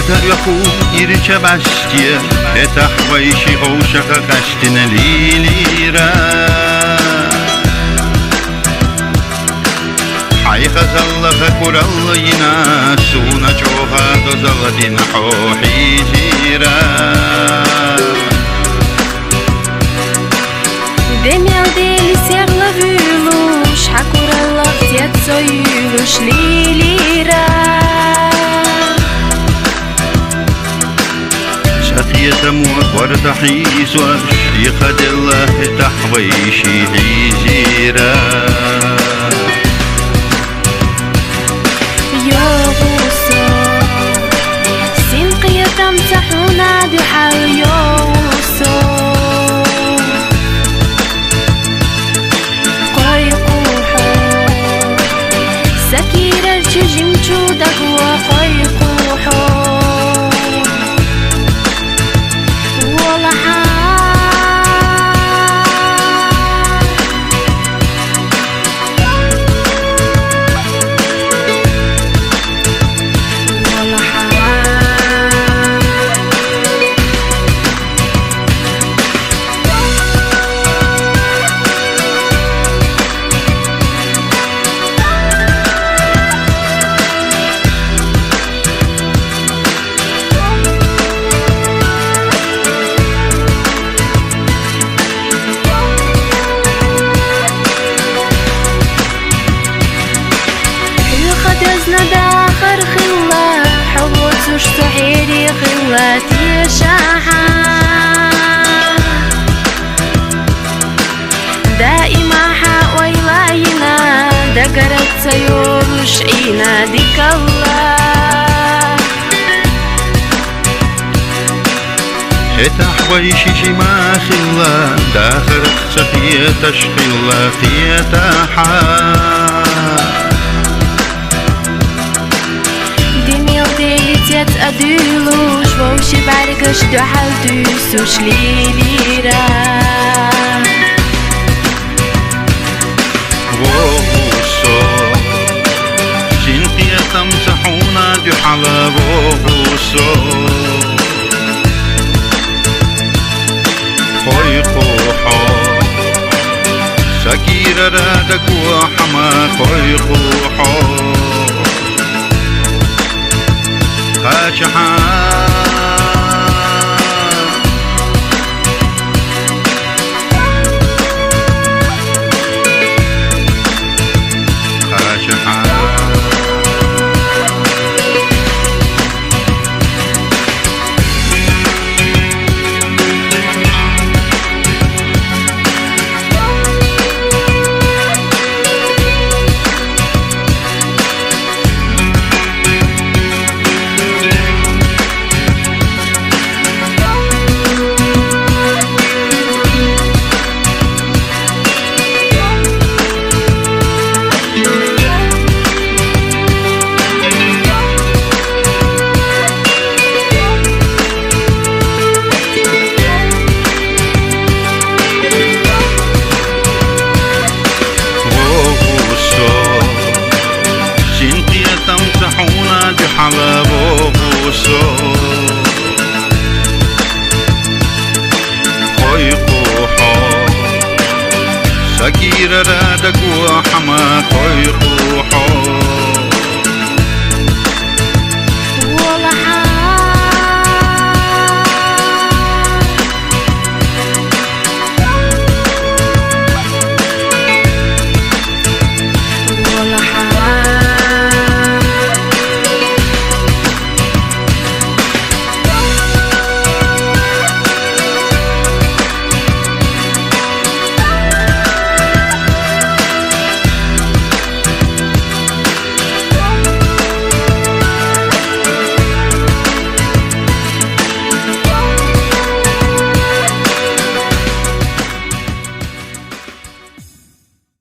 Ята яху ирча баштия Этахвайши хоушаха каштина лилира Хайха заллаха кураллина Суна чоха дозаладин хохи жира Demel deli serla vylush Hakurallah tjetso yulush lilira شتيت موك تحيس يخد الله تحويشي عزيرا يوغوسو سنقية تمسحونا بحال يوغوسو قيقوحو سكيرر تجمجو دقوا قيقوحو داخر خلا حوت صحيري خلاتي شاحا دائما حاويلاينا دقرت سيور شعينا ديك الله تحويشي شما خلا داخر خصتي تشخلا تيتاحا Тет адылуш воуши баргаш духал дусуш лилира وغوصو جنقية تمسحونا دحلا وغوصو خوي خوحو سكير رادك وحما خوي خوحو خاشحا على بوغوسو خوي قوحو سكير رادك وحما خوي قوحو